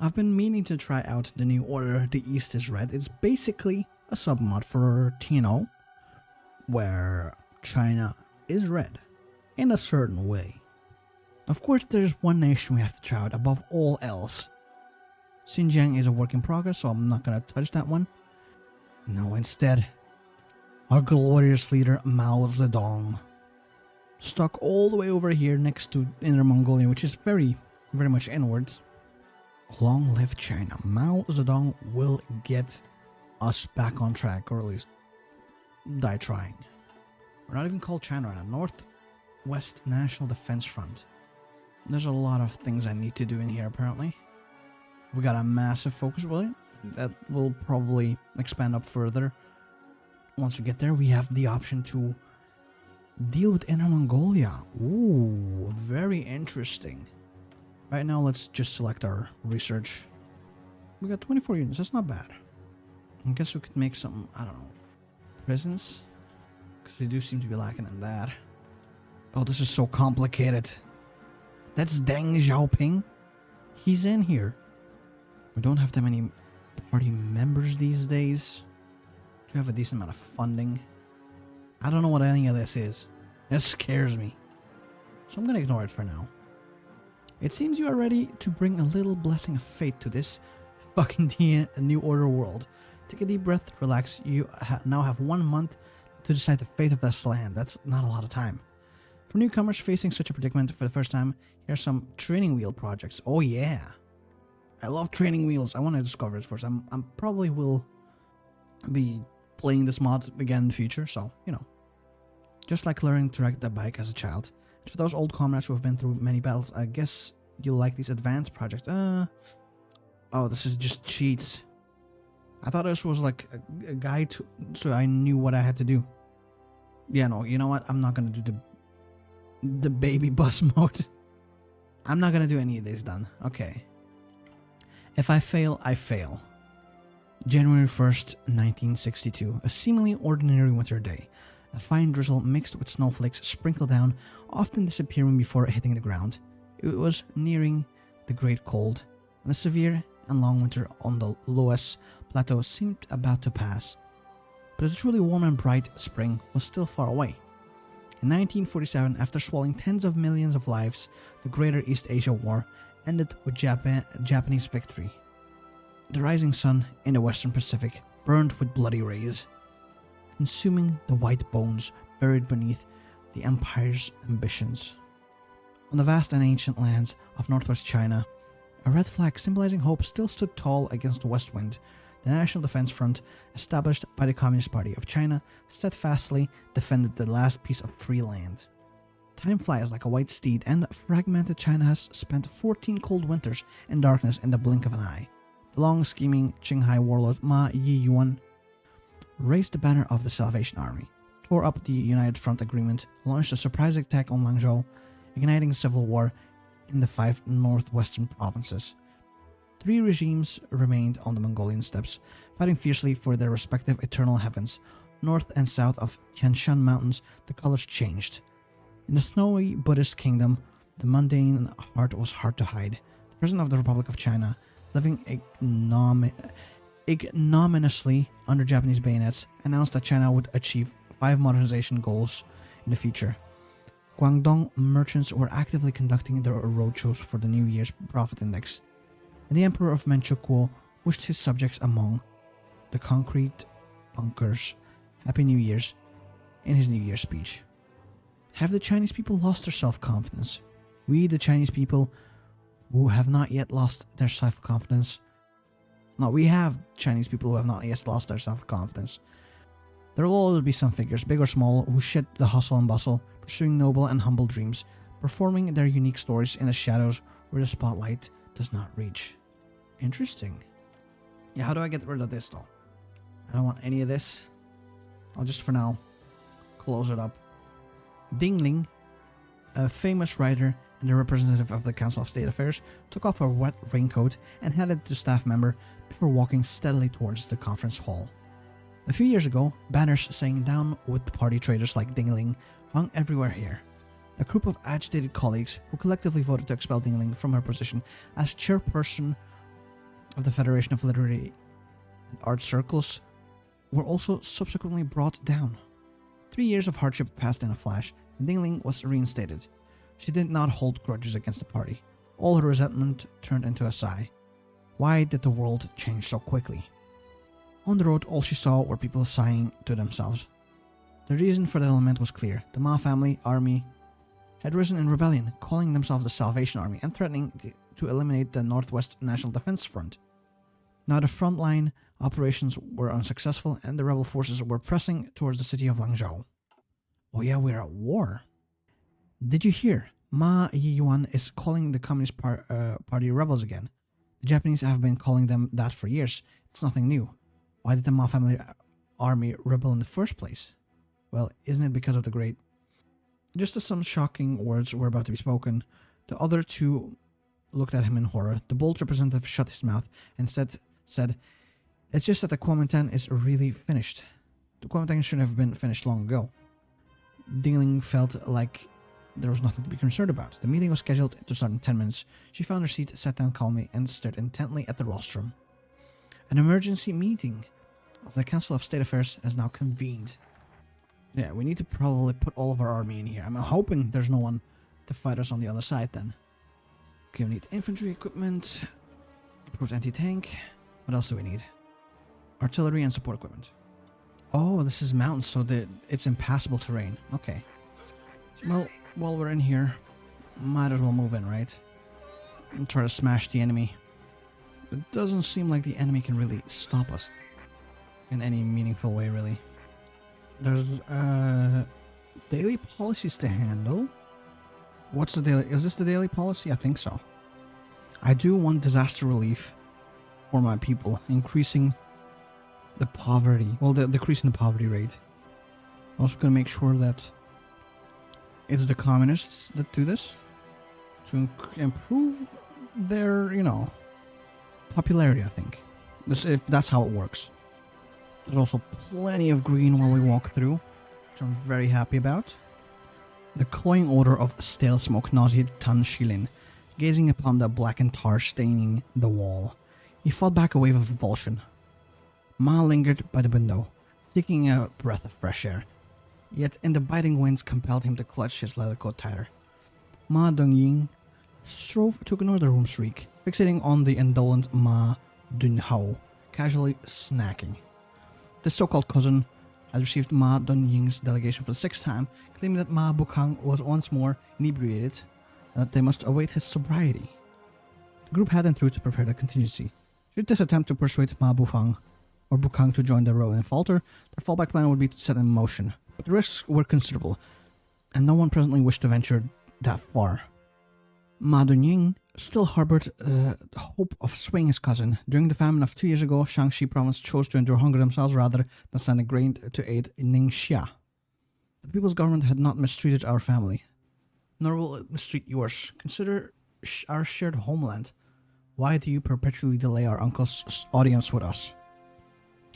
I've been meaning to try out the new order, The East is Red. It's basically a submod for TNO, where China is red in a certain way. Of course, there's one nation we have to try out above all else. Xinjiang is a work in progress, so I'm not gonna touch that one. No, instead, our glorious leader Mao Zedong, stuck all the way over here next to Inner Mongolia, which is very much inwards. Long live China. Mao Zedong will get us back on track, or at least die trying. We're not even called China right now. Northwest National Defense Front. There's a lot of things I need to do in here, apparently. We got a massive focus point that will probably expand up further. Once we get there, we have the option to deal with Inner Mongolia. Ooh, very interesting. Right now, let's just select our research. We got 24 units, that's not bad. I guess we could make some, I don't know, prisons? Because we do seem to be lacking in that. Oh, this is so complicated. That's Deng Xiaoping. He's in here. We don't have that many party members these days. We have a decent amount of funding. I don't know what any of this is. This scares me. So I'm gonna ignore it for now. It seems you are ready to bring a little blessing of fate to this fucking New Order world. Take a deep breath, relax. You now have 1 month to decide the fate of this land. That's not a lot of time. For newcomers facing such a predicament for the first time, here are some training wheel projects. Oh yeah. I love training wheels. I want to discover it first. I'm probably will be playing this mod again in the future, so, you know. Just like learning to ride the bike as a child. And for those old comrades who have been through many battles, I guess you'll like these advanced projects. Oh, this is just cheats. I thought this was like a guide to, so I knew what I had to do. Yeah, no, you know what? I'm not gonna do the baby bus mode. I'm not gonna do any of this done. Okay. If I fail, I fail. January 1st, 1962. A seemingly ordinary winter day. A fine drizzle mixed with snowflakes sprinkled down, often disappearing before hitting the ground. It was nearing the great cold, and a severe and long winter on the Loess Plateau seemed about to pass. But a truly warm and bright spring was still far away. In 1947, after swallowing tens of millions of lives, the Greater East Asia War ended with Japanese victory. The rising sun in the Western Pacific burned with bloody rays, consuming the white bones buried beneath the empire's ambitions. On the vast and ancient lands of northwest China, a red flag symbolizing hope still stood tall against the west wind. The National Defense Front, established by the Communist Party of China, steadfastly defended the last piece of free land. Time flies like a white steed, and fragmented China has spent 14 cold winters in darkness in the blink of an eye. The long-scheming Qinghai warlord Ma Yiyuan raised the banner of the Salvation Army, tore up the United Front Agreement, launched a surprise attack on Langzhou, igniting civil war in the 5 northwestern provinces. 3 regimes remained on the Mongolian steppes, fighting fiercely for their respective eternal heavens. North and south of Tian Shan Mountains, the colors changed. In the snowy Buddhist kingdom, the mundane heart was hard to hide. The President of the Republic of China, living ignominiously under Japanese bayonets, announced that China would achieve 5 modernization goals in the future. Guangdong merchants were actively conducting their roadshows for the New Year's Profit Index, and the Emperor of Manchukuo wished his subjects among the concrete bunkers Happy New Year's in his New Year's speech. Have the Chinese people lost their self-confidence? We, the Chinese people, who have not yet lost their self-confidence. No, we have Chinese people who have not yet lost their self-confidence. There will always be some figures, big or small, who shed the hustle and bustle, pursuing noble and humble dreams, performing their unique stories in the shadows where the spotlight does not reach. Interesting. Yeah, how do I get rid of this though? I don't want any of this. I'll just for now close it up. Dingling, a famous writer and the representative of the Council of State Affairs, took off her wet raincoat and handed it to a staff member before walking steadily towards the conference hall. A few years ago, banners saying "Down with the party traitors" like Dingling hung everywhere here. A group of agitated colleagues who collectively voted to expel Dingling from her position as chairperson of the Federation of Literary and Art Circles were also subsequently brought down. 3 years of hardship passed in a flash, and Dingling was reinstated. She did not hold grudges against the party. All her resentment turned into a sigh. Why did the world change so quickly? On the road, all she saw were people sighing to themselves. The reason for that lament was clear. The Ma family army had risen in rebellion, calling themselves the Salvation Army and threatening to eliminate the Northwest National Defense Front. Now the frontline operations were unsuccessful and the rebel forces were pressing towards the city of Langzhou. Oh yeah, we're at war. Did you hear? Ma Yiyuan is calling the Communist Party rebels again. The Japanese have been calling them that for years. It's nothing new. Why did the Ma family army rebel in the first place? Well, isn't it because of the great... Just as some shocking words were about to be spoken, the other two looked at him in horror. The bold representative shut his mouth and instead said, "It's just that the Kuomintang is really finished. The Kuomintang should have been finished long ago." Dingling felt like there was nothing to be concerned about. The meeting was scheduled to start in 10 minutes. She found her seat, sat down calmly, and stared intently at the rostrum. An emergency meeting of the Council of State Affairs has now convened. Yeah, we need to probably put all of our army in here. I'm hoping there's no one to fight us on the other side then. Okay, we need infantry equipment, improved anti-tank. What else do we need? Artillery and support equipment. Oh, this is mountains, so it's impassable terrain. Okay. Well, while we're in here, might as well move in, right? And try to smash the enemy. It doesn't seem like the enemy can really stop us in any meaningful way, really. There's daily policies to handle. What's the daily? Is this the daily policy? I think so. I do want disaster relief for my people, increasing the poverty. Well, decreasing the poverty rate. Also gonna make sure that it's the communists that do this to improve their, popularity. I think if that's how it works. There's also plenty of green while we walk through, which I'm very happy about. The cloying odor of stale smoke nauseated Tan Shilin, gazing upon the blackened tar staining the wall. He fought back a wave of revulsion. Ma lingered by the window, seeking a breath of fresh air, yet in the biting winds compelled him to clutch his leather coat tighter. Ma Dongying strove to ignore the room's reek, fixating on the indolent Ma Dunhao, casually snacking. The so-called cousin had received Ma Donying's delegation for the 6th time, claiming that Ma Bukang was once more inebriated and that they must await his sobriety. The group had in truth prepared a contingency. Should this attempt to persuade Ma Bufang or Bukang to join the rebellion falter, their fallback plan would be set in motion. But the risks were considerable, and no one presently wished to venture that far. Ma Donying still harbored hope of swaying his cousin. During the famine of 2 years ago, Shaanxi province chose to endure hunger themselves rather than send a grain to aid Ningxia. The people's government had not mistreated our family, nor will it mistreat yours. Consider our shared homeland. Why do you perpetually delay our uncle's audience with us?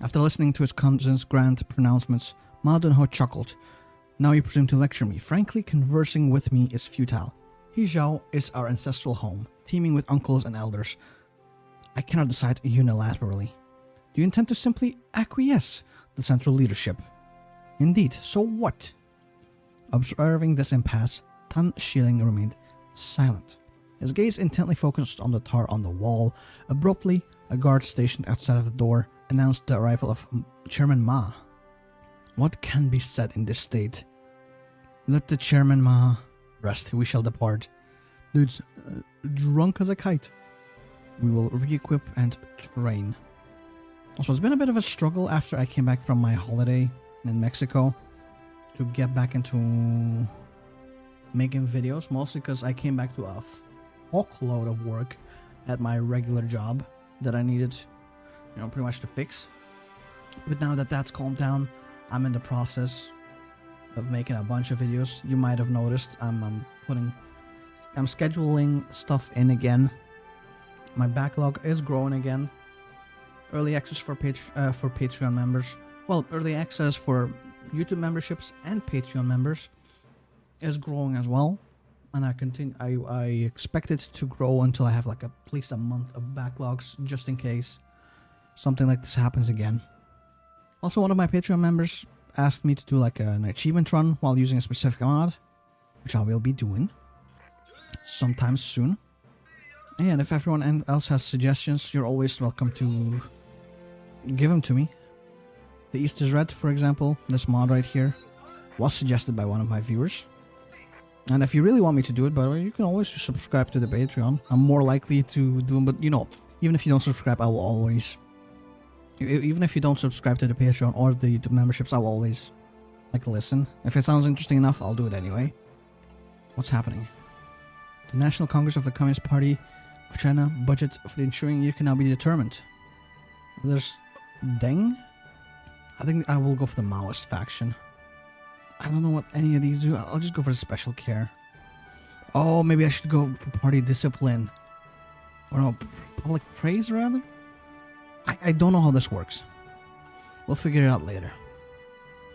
After listening to his cousin's grand pronouncements, Ma Dunhao chuckled. Now you presume to lecture me. Frankly, conversing with me is futile. Hizhou is our ancestral home, teeming with uncles and elders. I cannot decide unilaterally. Do you intend to simply acquiesce the central leadership? Indeed, so what? Observing this impasse, Tan Shilin remained silent. His gaze intently focused on the tar on the wall. Abruptly, a guard stationed outside of the door announced the arrival of Chairman Ma. What can be said in this state? Let the Chairman Ma rest, we shall depart. Dude's drunk as a kite. We will re-equip and train. Also, it's been a bit of a struggle after I came back from my holiday in Mexico to get back into making videos, mostly because I came back to a fuckload of work at my regular job that I needed, pretty much to fix. But now that that's calmed down, I'm in the process of making a bunch of videos. You might have noticed I'm scheduling stuff in again. My backlog is growing again. Early access for Patreon members. Well, early access for YouTube memberships and Patreon members is growing as well. And I expect it to grow until I have like at least a month of backlogs, just in case something like this happens again. Also, one of my Patreon members asked me to do like an achievement run while using a specific mod, which I will be doing sometime soon. And if everyone else has suggestions, you're always welcome to give them to me. The East is Red, for example, this mod right here, was suggested by one of my viewers. And if you really want me to do it, by the way, you can always just subscribe to the Patreon. I'm more likely to do them, but you know, even if you don't subscribe, I will always... Even if you don't subscribe to the Patreon or the YouTube memberships, I'll always, like, listen. If it sounds interesting enough, I'll do it anyway. What's happening? The National Congress of the Communist Party of China budget for the ensuing year can now be determined. There's... Deng? I think I will go for the Maoist faction. I don't know what any of these do. I'll just go for the special care. Oh, maybe I should go for party discipline. Or no, public praise, rather? I don't know how this works. We'll figure it out later.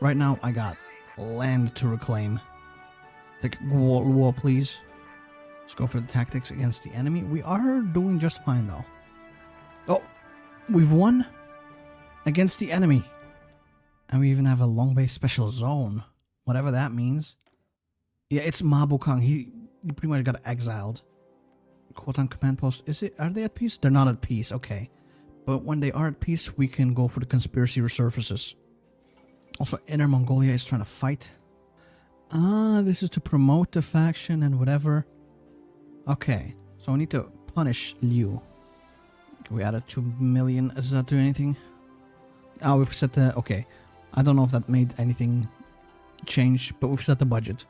Right now, I got land to reclaim. Take war, please. Let's go for the tactics against the enemy. We are doing just fine, though. Oh, we've won against the enemy. And we even have a long base special zone. Whatever that means. Yeah, it's Ma Bukang. He pretty much got exiled. Khotan command post. Are they at peace? They're not at peace. Okay. But when they are at peace, we can go for the conspiracy resurfaces. Also, Inner Mongolia is trying to fight. This is to promote the faction and whatever. Okay. So we need to punish Liu. We added 2 million. Does that do anything? Oh, we've set the... Okay. I don't know if that made anything change, but we've set the budget.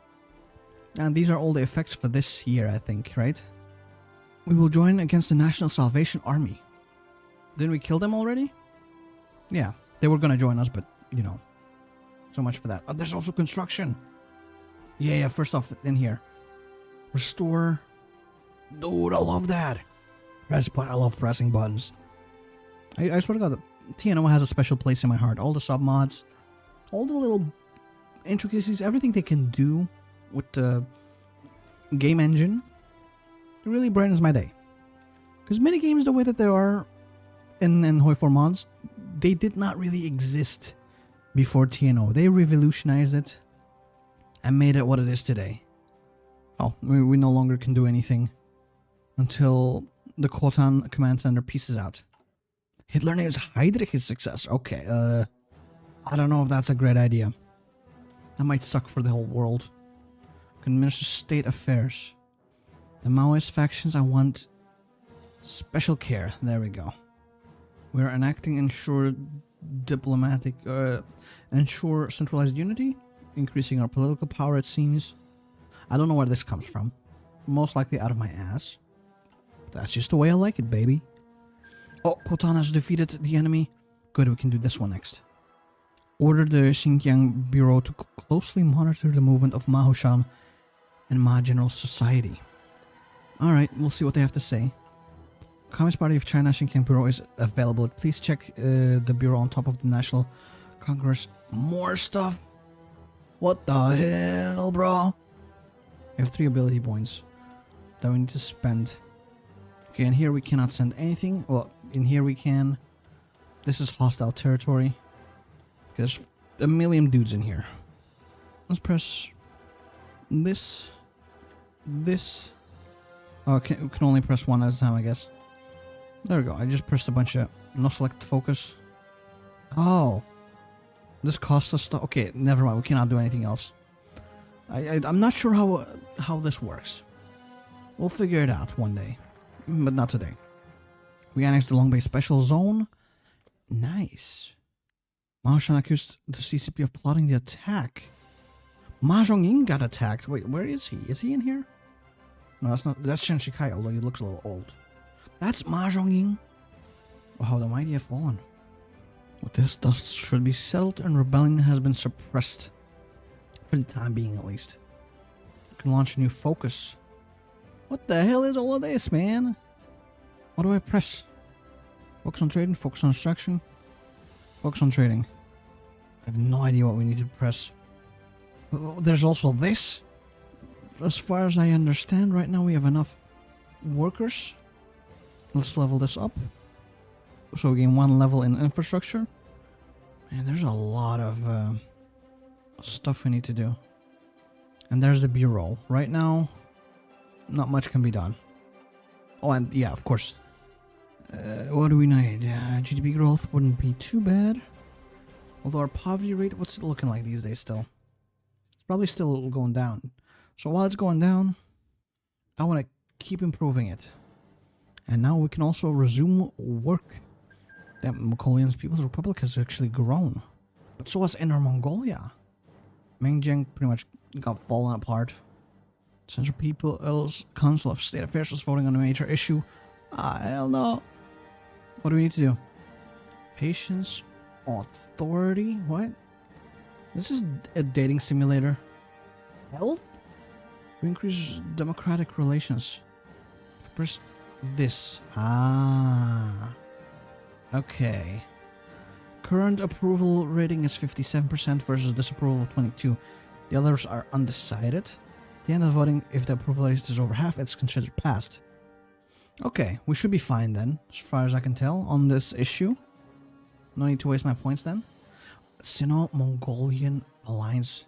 And these are all the effects for this year, I think, right? We will join against the National Salvation Army. Didn't we kill them already? Yeah, they were gonna join us, but, you know. So much for that. Oh, there's also construction. Yeah, first off, in here. Restore. Dude, I love that. I love pressing buttons. I swear to God, TNO has a special place in my heart. All the submods, all the little intricacies, everything they can do with the game engine, it really brightens my day. Because minigames, the way that they are in HOI4 mods, they did not really exist before TNO. They revolutionized it and made it what it is today. Oh, we no longer can do anything until the Khotan command center pieces out. Hitler names Heydrich his successor. Okay, I don't know if that's a great idea. That might suck for the whole world. Can administer state affairs. The Maoist factions, I want special care. There we go. We are enacting ensure centralized unity. Increasing our political power, it seems. I don't know where this comes from. Most likely out of my ass. That's just the way I like it, baby. Oh, Khotan has defeated the enemy. Good, we can do this one next. Order the Xinjiang Bureau to closely monitor the movement of Ma Hushan and Ma General Society. Alright, we'll see what they have to say. Communist Party of China Xinjiang Bureau is available. Please check the bureau on top of the National Congress. More stuff? What the hell, bro? We have 3 ability points that we need to spend. Okay, and here we cannot send anything. Well, in here we can. This is hostile territory. There's a million dudes in here. Let's press this. This. Oh, we can only press one at a time, I guess. There we go. I just pressed a bunch of no select focus. Oh. This costs us stuff. Okay, never mind. We cannot do anything else. I'm not sure how this works. We'll figure it out one day. But not today. We annexed the Long Bay Special Zone. Nice. Ma Hushan accused the CCP of plotting the attack. Ma Zhongying got attacked. Wait, where is he? Is he in here? No, that's not. That's Chen Shikai, although he looks a little old. That's Ma Zhongying. Wow, the mighty have fallen. What this dust should be settled and rebellion has been suppressed. For the time being, at least. You can launch a new focus. What the hell is all of this, man? What do I press? Focus on trading, focus on instruction, focus on trading. I have no idea what we need to press. There's also this. as far as I understand, right now we have enough workers. Let's level this up. So we gain 1 level in infrastructure. And there's a lot of stuff we need to do. And there's the bureau. Right now, not much can be done. Oh, and yeah, of course. What do we need? GDP growth wouldn't be too bad. Although our poverty rate, what's it looking like these days still? It's probably still going down. So while it's going down, I want to keep improving it. And now we can also resume work. That Mongolian People's Republic has actually grown. But so has Inner Mongolia. Mingjing pretty much got fallen apart. Central People's Council of State Affairs was voting on a major issue. Hell no. What do we need to do? Patience, authority, what? This is a dating simulator. Health? We increase democratic relations. Press this. Okay. Current approval rating is 57% versus disapproval of 22%. The others are undecided. At the end of the voting, if the approval rate is over half, it's considered passed. Okay, we should be fine then, as far as I can tell, on this issue. No need to waste my points then. Sino-Mongolian alliance.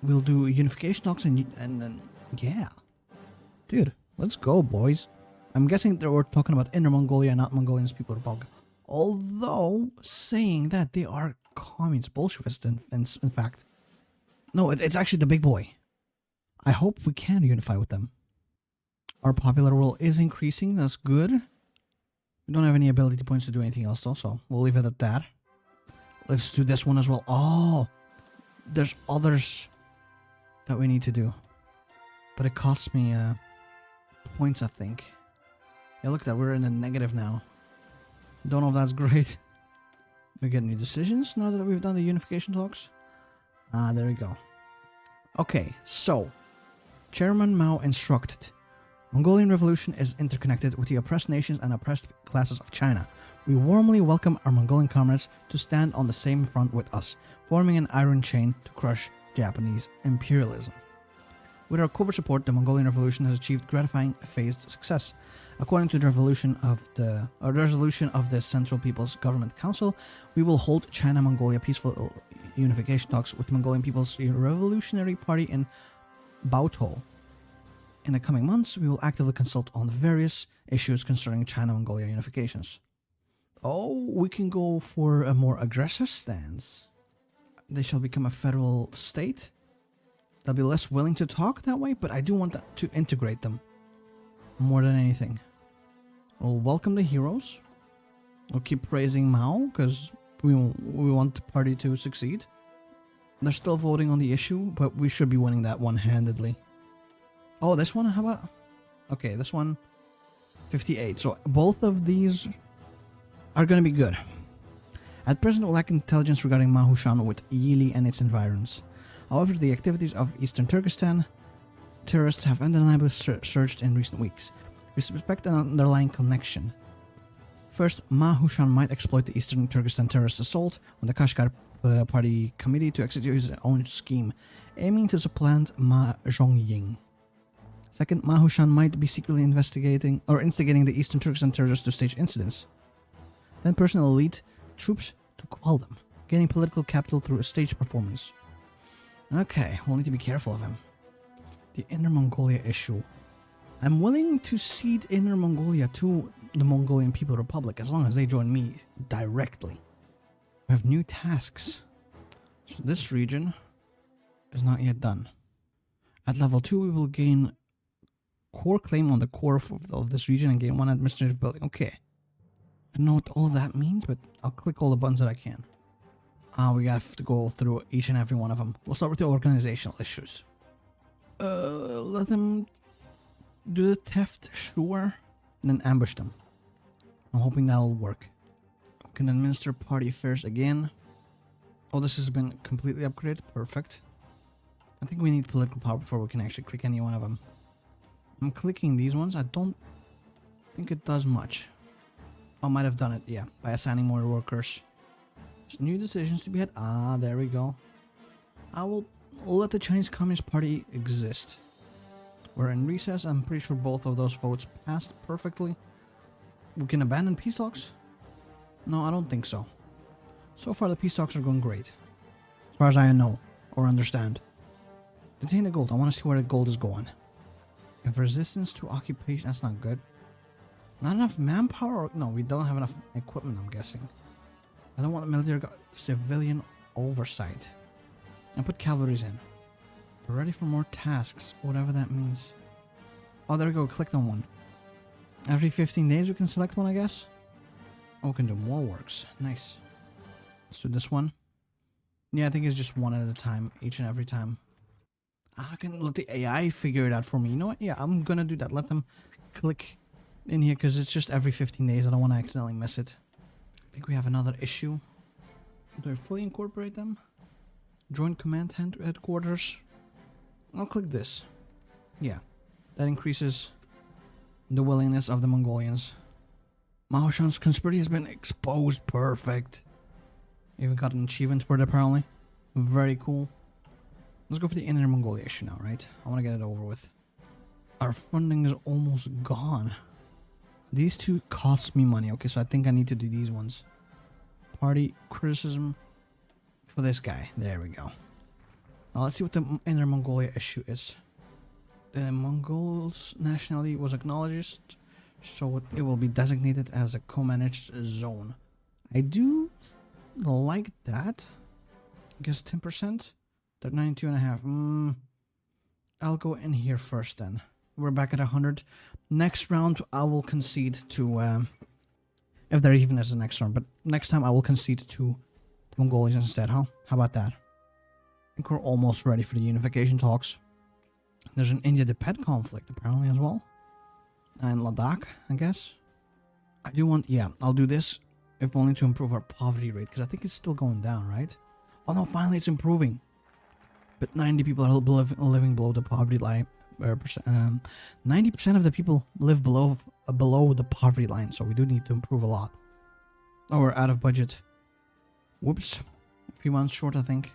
We'll do unification talks and yeah. Dude, let's go, boys. I'm guessing that we're talking about Inner Mongolia, not Mongolian People's Republic. Although, saying that they are communist Bolshevists, in fact. No, it's actually the big boy. I hope we can unify with them. Our popular will is increasing, that's good. We don't have any ability points to do anything else though, so we'll leave it at that. Let's do this one as well. Oh, there's others that we need to do. But it costs me points, I think. Yeah, look at that, we're in a negative now. Don't know if that's great. We get new decisions now that we've done the unification talks. There we go. Okay, so Chairman Mao instructed. Mongolian revolution is interconnected with the oppressed nations and oppressed classes of China. We warmly welcome our Mongolian comrades to stand on the same front with us, forming an iron chain to crush Japanese imperialism. With our covert support, the Mongolian revolution has achieved gratifying phased success. According to the resolution of the Central People's Government Council, we will hold China-Mongolia peaceful unification talks with the Mongolian People's Revolutionary Party in Baotou. In the coming months, we will actively consult on various issues concerning China-Mongolia unifications. Oh, we can go for a more aggressive stance. They shall become a federal state. They'll be less willing to talk that way, but I do want to integrate them more than anything. We'll welcome the heroes. We'll keep praising Mao because we want the party to succeed. They're still voting on the issue, but we should be winning that one-handedly. Oh, this one, how about? Okay, this one, 58. So both of these are going to be good. At present, we lack intelligence regarding Mahushan with Yili and its environs. However, the activities of Eastern Turkestan terrorists have undeniably surged in recent weeks. We suspect an underlying connection. First, Mahushan might exploit the Eastern Turkestan terrorist assault on the Kashgar Party Committee to execute his own scheme, aiming to supplant Ma Zhongying. Second, Mahushan might be secretly investigating or instigating the Eastern Turkestan terrorists to stage incidents. Then personally lead troops to quell them, gaining political capital through a stage performance. Okay, we'll need to be careful of him. The Inner Mongolia issue. I'm willing to cede Inner Mongolia to the Mongolian People's Republic as long as they join me directly. We have new tasks. So this region is not yet done. At level 2, we will gain core claim on the core of this region and gain 1 administrative building. Okay. I don't know what all of that means, but I'll click all the buttons that I can. We have to go through each and every one of them. We'll start with the organizational issues. Let them do the theft, sure, and then ambush them. I'm hoping that'll work. We can administer party affairs again. Oh, this has been completely upgraded. Perfect. I think we need political power before we can actually click any one of them. I'm clicking these ones. I don't think it does much. I might have done it, yeah, by assigning more workers. There's new decisions to be had. There we go. I will let the Chinese Communist Party exist. We're in recess. I'm pretty sure both of those votes passed perfectly. We can abandon peace talks? No, I don't think so. So far, the peace talks are going great. As far as I know or understand. Detain the gold. I want to see where the gold is going. If resistance to occupation, that's not good. Not enough manpower? No, we don't have enough equipment, I'm guessing. I don't want military civilian oversight. And put cavalries in. We're ready for more tasks, whatever that means. Oh, there we go. Clicked on one. Every 15 days we can select one, I guess. Oh, we can do more works. Nice. Let's do this one. Yeah, I think it's just one at a time, each and every time. I can let the AI figure it out for me. You know what? Yeah, I'm gonna do that. Let them click in here because it's just every 15 days. I don't want to accidentally miss it. I think we have another issue. Do I fully incorporate them? Joint command headquarters. I'll click this. Yeah, that increases the willingness of the Mongolians. Mao Shan's conspiracy has been exposed. Perfect. Even got an achievement for it apparently. Very cool. Let's go for the Inner Mongolia issue now, right? I want to get it over with. Our funding is almost gone. These two cost me money. Okay, so I think I need to do these ones. Party criticism for this guy. There we go. Now let's see what the Inner Mongolia issue is. The Mongols' nationality was acknowledged, so it will be designated as a co-managed zone. I do like that. I guess 10%. They're 92.5. I'll go in here first then. We're back at 100. Next round, I will concede to, if there even is a next round, but next time I will concede to the Mongolians instead, huh? How about that? I think we're almost ready for the unification talks. There's an India-Tibet conflict apparently as well. And Ladakh, I guess. I do want, yeah, I'll do this if only to improve our poverty rate, because I think it's still going down, right? Oh no, finally it's improving. But 90 people are living below the poverty line. 90% of the people live below the poverty line, so we do need to improve a lot. Oh, we're out of budget. Whoops. A few months short, I think.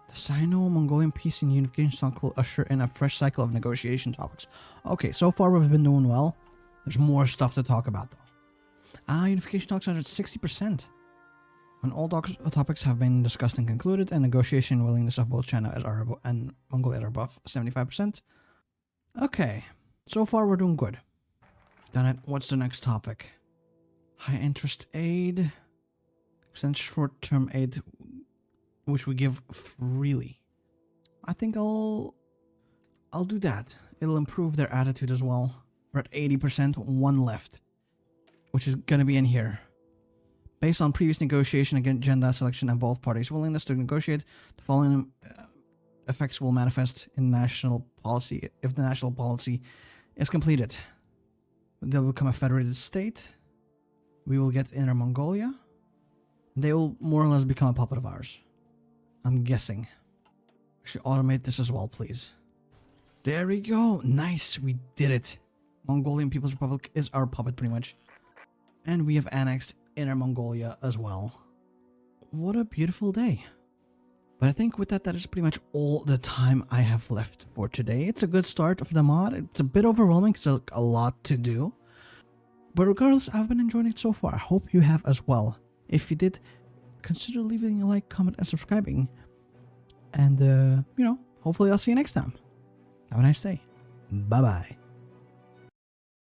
The Sino-Mongolian peace and unification talk will usher in a fresh cycle of negotiation topics. Okay, so far we've been doing well. There's more stuff to talk about, though. Unification talks are at 60%. When all topics have been discussed and concluded, and negotiation willingness of both China and Mongolia are above 75%. Okay, so far we're doing good. Done it. What's the next topic? High interest aid. Extend short-term aid, which we give freely. I think I'll do that. It'll improve their attitude as well. We're at 80%, one left, which is gonna be in here. Based on previous negotiation, agenda selection, and both parties' willingness to negotiate, the following effects will manifest in national policy if the national policy is completed. They'll become a federated state. We will get Inner Mongolia. They will more or less become a puppet of ours. I'm guessing. Actually, automate this as well, please. There we go. Nice. We did it. Mongolian People's Republic is our puppet, pretty much. And we have annexed Inner Mongolia as well. What a beautiful day. But I think with that, that is pretty much all the time I have left for today. It's a good start of the mod. It's a bit overwhelming because there's a lot to do. But regardless, I've been enjoying it so far. I hope you have as well. If you did, consider leaving a like, comment, and subscribing. And, hopefully I'll see you next time. Have a nice day. Bye-bye.